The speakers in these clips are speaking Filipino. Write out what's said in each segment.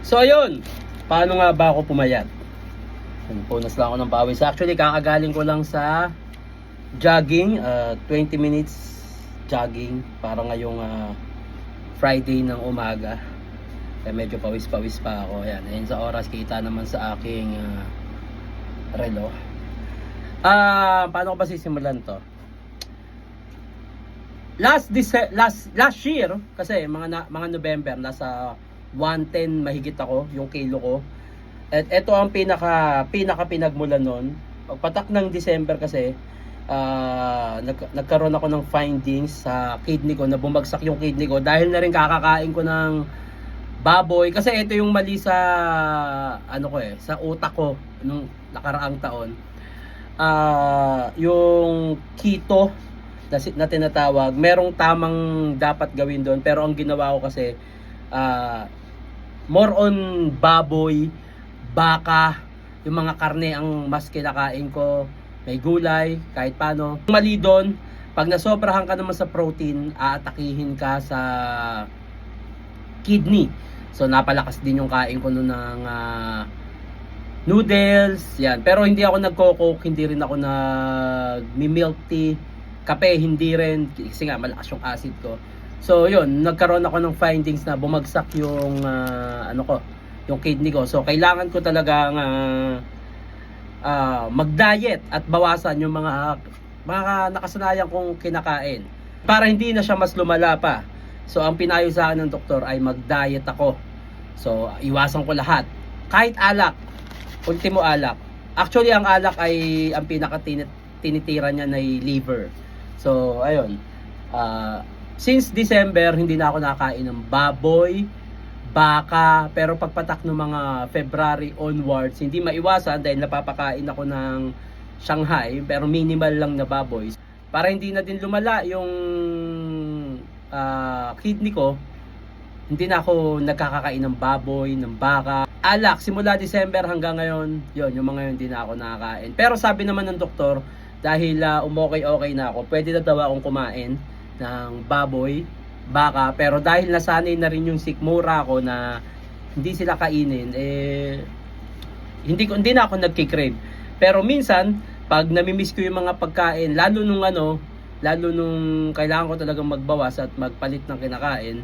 So ayun, paano nga ba ako pumayat? Punas lang ako ng pawis. Actually, kakagaling ko lang sa jogging, 20 minutes jogging para ngayong Friday ng umaga. Kaya medyo pawis-pawis pa ako. Ayan, ayun sa oras kita naman sa aking relo. Paano ko ba sisimulan to? Last year kasi mga November nasa 110 mahigit ako yung kilo ko. At ito ang pinaka pinagmulan noon. Pagpatak ng December kasi nagkaroon ako ng findings sa kidney ko na bumagsak yung kidney ko dahil na rin kakakain ko ng baboy kasi ito yung mali sa sa utak ko nung nakaraang taon. Yung keto na tinatawag, merong tamang dapat gawin doon pero ang ginawa ko kasi more on baboy, baka, yung mga karne ang mas kinakain ko, may gulay, kahit paano. Mali doon, pag nasobrahan ka naman sa protein, aatakihin ka sa kidney. So napalakas din yung kain ko noon ng noodles, yan. Pero hindi ako nagko-coke, hindi rin ako nag-milk tea, kape, hindi rin, kasi nga malakas yung acid ko. So yun, nagkaroon ako ng findings na bumagsak yung yung kidney ko. So kailangan ko talagang mag-diet at bawasan yung mga nakasanayan kong kinakain para hindi na siya mas lumala pa. So ang pinayo sa akin ng doktor ay mag-diet ako. So iwasan ko lahat. Kahit alak, ultimo alak. Actually ang alak ay ang pinaka tinitira niya na liver. So ayun. Since December hindi na ako nakakain ng baboy, baka, pero pagpatak ng mga February onwards, hindi maiwasan dahil napapakain ako ng Shanghai, pero minimal lang na baboy. Para hindi na din lumala yung kidney ko, hindi na ako nagkakakain ng baboy, ng baka. Alak, simula December hanggang ngayon, yon yung mga yun hindi na ako nakakain. Pero sabi naman ng doktor, dahil umokay-okay na ako, pwede na daw akong kumain ng baboy, baka, pero dahil nasanay na rin yung sikmura ko na hindi sila kainin, hindi na ako nagki-crave. Pero minsan pag namimiss ko yung mga pagkain, lalo nung kailangan ko talagang magbawas at magpalit ng kinakain,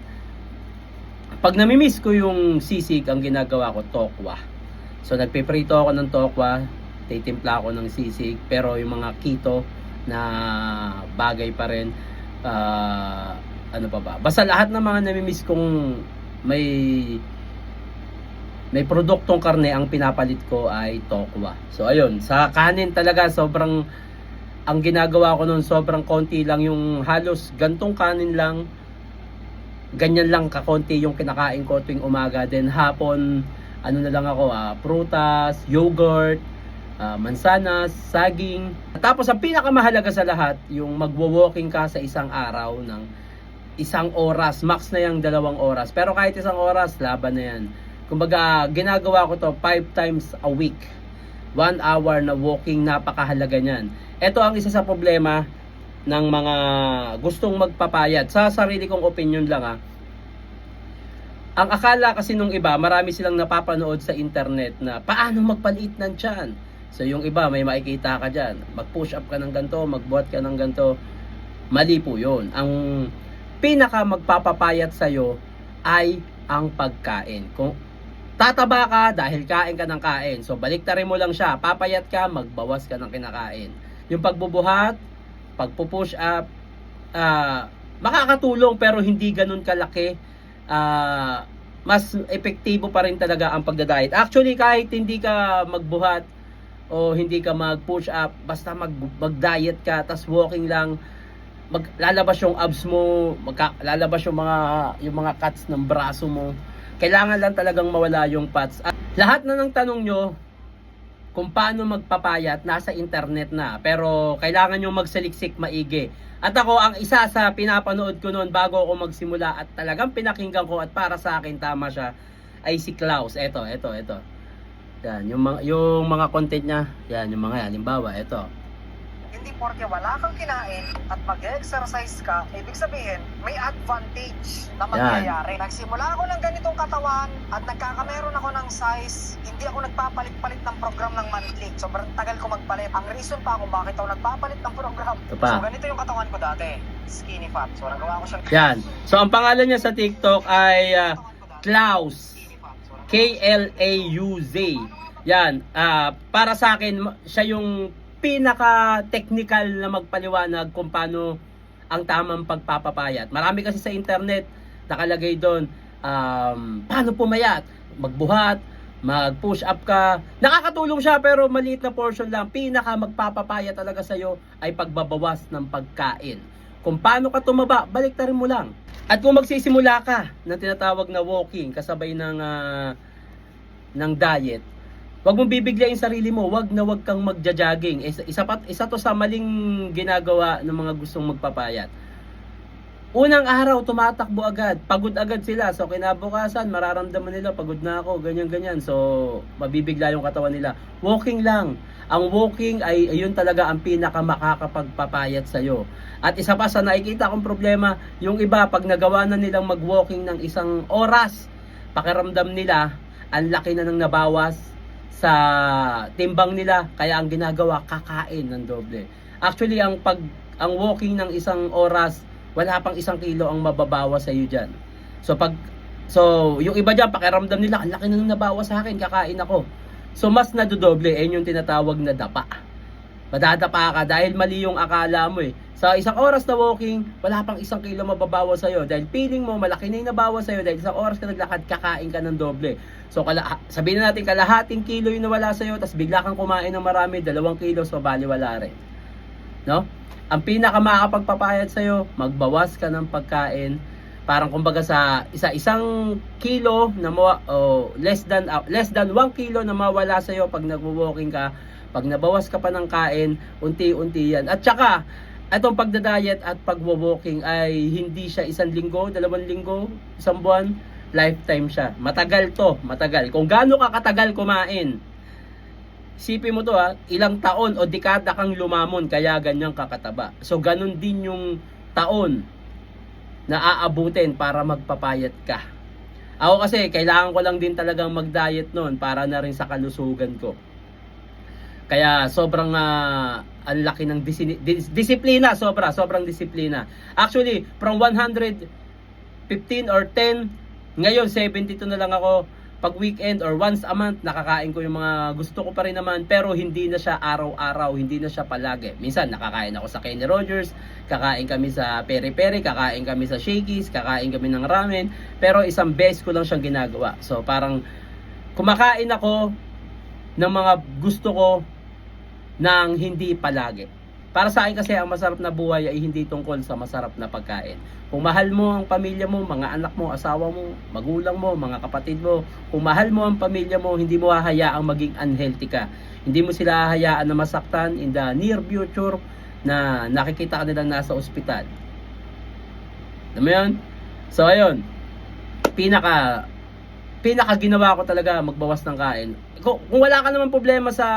pag namimiss ko yung sisig, ang ginagawa ko tokwa. So nagpiprito ako ng tokwa, titimpla ako ng sisig, pero yung mga keto na bagay pa rin, ano pa ba? Basta lahat ng mga namimiss kong may produktong karne, ang pinapalit ko ay tokwa. So ayun, sa kanin talaga sobrang ang ginagawa ko noon, sobrang konti lang, yung halos gantong kanin lang, ganyan lang kakonti yung kinakain ko tuwing umaga. Then hapon, ano na lang ako, prutas, yogurt, mansanas, saging. Tapos ang pinakamahalaga sa lahat, yung magwo-walking ka sa isang araw ng 1 oras, max na yung 2 oras. Pero kahit 1 oras, laban na yan. Kumbaga, ginagawa ko to 5 times a week. 1 hour na walking, napakahalaga niyan. Ito ang isa sa problema ng mga gustong magpapayat. Sa sarili kong opinion lang Ang akala kasi nung iba, marami silang napapanood sa internet na paano magpaliit ng tiyan. So yung iba, may makikita ka dyan. Mag-push up ka ng ganito, mag-buhat ka ng ganito. Mali po yun. Ang pinaka magpapapayat sa'yo ay ang pagkain. Kung tataba ka dahil kain ka ng kain, so baliktarin mo lang siya. Papayat ka, magbawas ka ng kinakain. Yung pagbubuhat, pagpupush up, makakatulong pero hindi ganun kalaki. Mas epektibo pa rin talaga ang pagdadiet. Actually, kahit hindi ka magbuhat o hindi ka mag-push up, basta mag-diet ka, tas walking lang, lalabas yung abs mo, lalabas yung mga cuts ng braso mo. Kailangan lang talagang mawala yung fats. Lahat na ng tanong nyo kung paano magpapayat, nasa internet na. Pero kailangan nyo magsaliksik maigi. At ako, ang isa sa pinapanood ko noon bago ako magsimula at talagang pinakinggan ko at para sa akin tama siya, ay si Klaus. Ito. Yan, yung mga content niya, yan, yung mga, halimbawa, ito. Hindi porke wala kang kinain at mag-exercise ka, ibig sabihin, may advantage na mangyayari. Nagsimula ako ng ganitong katawan at nagkakameron ako ng size, hindi ako nagpapalit-palit ng program ng monthly. Sobrang tagal ko magpalit. Ang reason pa kung bakit ako nagpapalit ng program. Ito pa. So ganito yung katawan ko dati. Skinny fat. So nagawa ko siyang... Yan. So ang pangalan niya sa TikTok ay Klaus. Klauz. Yan. Para sa akin, siya yung pinaka-technical na magpaliwanag kung paano ang tamang pagpapapayat. Marami kasi sa internet nakalagay doon, paano pumayat, magbuhat, mag-push up ka. Nakakatulong siya pero maliit na portion lang. Pinaka magpapapayat talaga sa'yo ay pagbabawas ng pagkain. Kung paano ka tumaba, baliktarin mo lang. At kung magsisimula ka ng tinatawag na walking kasabay ng diet, wag mong bibiglayin sarili mo, wag kang magja-jogging. Isa to sa maling ginagawa ng mga gustong magpapayat. Unang araw, tumatakbo agad, pagod agad sila. So kinabukasan, mararamdaman nila, pagod na ako, ganyan. So mabibigla yung katawan nila. Walking lang. Ang walking ay ayun talaga ang pinaka makakapagpapayat sa'yo. At isa pa sa nakikita kong problema, yung iba pag nagawa na nilang mag-walking ng 1 oras, pakiramdam nila, ang laki na ng nabawas sa timbang nila, kaya ang ginagawa kakain ng doble. Actually ang walking ng 1 oras, wala pang 1 kilo ang mababawas sa iyo diyan. So yung iba diyan pakiramdam nila, ang laki na ng nabawas sa akin, kakain ako. So mas nadodoble, yung tinatawag na dapa. Madadapa ka dahil mali yung akala mo eh. Sa 1 oras na walking, wala pang 1 kilo mababawas sa'yo. Dahil feeling mo, malaki na yung nabawas sa'yo. Dahil 1 oras ka naglakad, kakain ka ng doble. So sabihin na natin, kalahating kilo yung nawala sa'yo, tapos bigla kang kumain ng marami, 2 kilo, so baliwala rin. No? Ang pinaka makakapagpapayat sa'yo, magbawas ka ng pagkain. Parang kumbaga sa isang kilo na less than 1 kilo na mawala sa'yo pag nagwo-walking ka, pag nabawas ka pa ng kain, unti-unti yan. At saka, itong pagda-diet at pagwo-walking ay hindi siya 1 linggo, 2 linggo, 1 buwan, lifetime siya. Matagal to, matagal. Kung gaano ka katagal kumain, isipin mo to ilang taon o dekada kang lumamon kaya ganyang kakataba. So ganun din yung taon na aabutin para magpapayat ka. Ako kasi, kailangan ko lang din talagang mag-diet noon para na rin sa kalusugan ko. Kaya sobrang ang laki ng disiplina, sobrang disiplina. Actually, from 115 or 10, ngayon 72 na lang ako. Pag weekend or once a month, nakakain ko yung mga gusto ko pa rin naman, pero hindi na siya araw-araw, hindi na siya palagi. Minsan nakakain ako sa Kenny Rogers, kakain kami sa Peri Peri, kakain kami sa Shakey's, kakain kami ng ramen, pero isang beses ko lang siyang ginagawa. So parang kumakain ako ng mga gusto ko nang hindi palagi. Para sa akin kasi ang masarap na buhay ay hindi tungkol sa masarap na pagkain. Kung mahal mo ang pamilya mo, mga anak mo, asawa mo, magulang mo, mga kapatid mo, kung mahal mo ang pamilya mo, hindi mo hahayaang maging unhealthy ka. Hindi mo sila hahayaan na masaktan in the near future na nakikita ka nilang nasa ospital. Alam mo yun? So ayun, pinaka ginawa ko talaga magbawas ng kain. Kung wala ka naman problema sa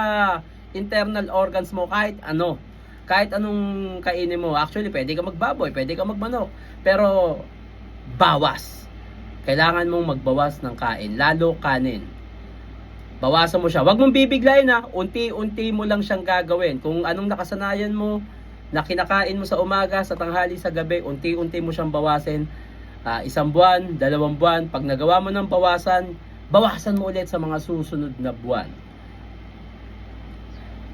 internal organs mo, kahit anong kainin mo, actually pwede ka magbaboy, pwede ka magmanok, pero bawas. Kailangan mong magbawas ng kain, lalo kanin. Bawasan mo siya. Huwag mong bibiglayin unti-unti mo lang siyang gagawin. Kung anong nakasanayan mo na kinakain mo sa umaga, sa tanghali, sa gabi, unti-unti mo siyang bawasin. 1 buwan, 2 buwan, pag nagawa mo ng bawasan mo ulit sa mga susunod na buwan.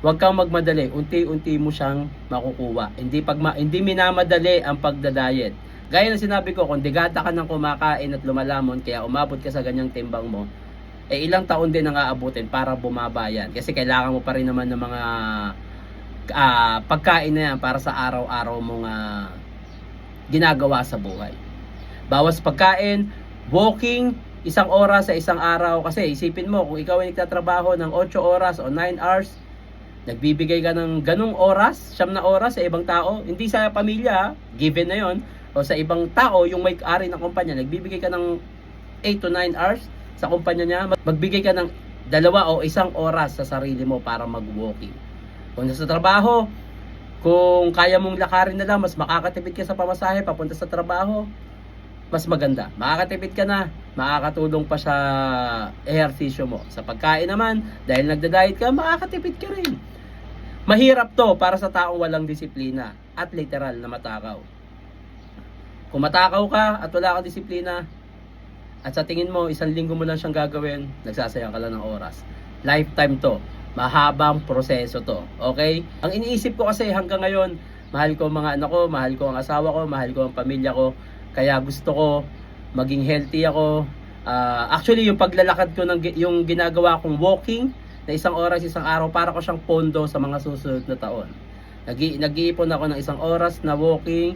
Huwag kang magmadali, unti-unti mo siyang makukuha. Hindi minamadali ang pagda-diet. Gaya ng sinabi ko, kung digata ka ng kumakain at lumalamon, kaya umabot ka sa ganyang timbang mo, ilang taon din ang aabutin para bumaba yan. Kasi kailangan mo pa rin naman ng mga pagkain na yan para sa araw-araw mong ginagawa sa buhay. Bawas pagkain, walking, 1 oras sa isang araw. Kasi isipin mo, kung ikaw ay nagtatrabaho ng 8 oras o 9 hours, nagbibigay ka ng ganung oras, 9 na oras sa ibang tao, hindi sa pamilya, given na yon, o sa ibang tao, yung may-ari ng kumpanya, nagbibigay ka ng 8 to 9 hours sa kumpanya niya, magbigay ka ng 2 o 1 oras sa sarili mo para mag-walking. Kung nasa trabaho, Kung kaya mong lakarin na lang, mas makakatipid ka sa pamasahe papunta sa trabaho, mas maganda. Makakatipid ka na, makakatulong pa sa ehersisyo mo. Sa pagkain naman, dahil nagda-diet ka, makakatipid ka rin. Mahirap to para sa taong walang disiplina at literal na matakaw. Kung matakaw ka at wala kang disiplina, at sa tingin mo, 1 linggo mo lang siyang gagawin, nagsasayang ka lang ng oras. Lifetime to. Mahabang proseso to. Okay? Ang iniisip ko kasi hanggang ngayon, mahal ko ang mga anak ko, mahal ko ang asawa ko, mahal ko ang pamilya ko. Kaya gusto ko maging healthy ako. Actually, yung paglalakad ko, yung ginagawa kong walking, na 1 oras, 1 araw, para ko siyang pondo sa mga susunod na taon. Nag-iipon ako ng 1 oras na walking,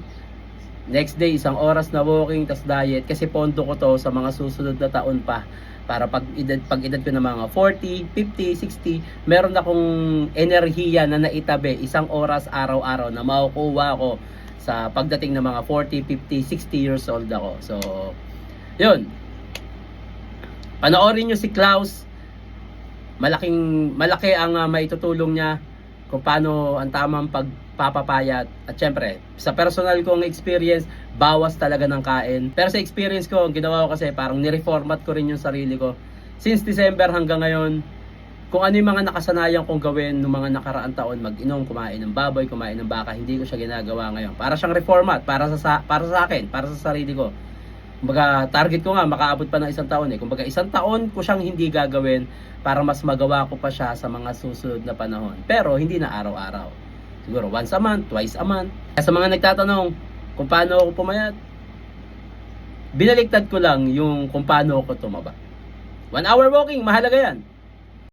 next day 1 oras na walking, tas diet, kasi pondo ko to sa mga susunod na taon pa. Para pag edad ko na mga 40, 50, 60, meron akong enerhiya na naitabi 1 oras araw-araw na makukuha ko sa pagdating ng mga 40, 50, 60 years old ako. So, yun. Panoorin nyo si Klaus. Malaki ang maitutulong niya kung paano ang tamang pagpapapayat. At syempre, sa personal kong experience, bawas talaga ng kain. Pero sa experience ko, ang ginawa ko kasi parang nireformat ko rin yung sarili ko. Since December hanggang ngayon, kung ano yung mga nakasanayan kong gawin noong mga nakaraang taon, mag-inom, kumain ng baboy, kumain ng baka, hindi ko siya ginagawa ngayon. Para siyang reformat, para sa akin, para sa sarili ko. Kumbaga, target ko nga, makaabot pa ng 1 taon eh. Kumbaga, 1 taon ko siyang hindi gagawin para mas magawa ko pa siya sa mga susunod na panahon. Pero, hindi na araw-araw. Siguro, once a month, twice a month. Kaya sa mga nagtatanong kung paano ako pumayat, binaliktad ko lang yung kung paano ako tumaba. 1 hour walking, mahalaga yan.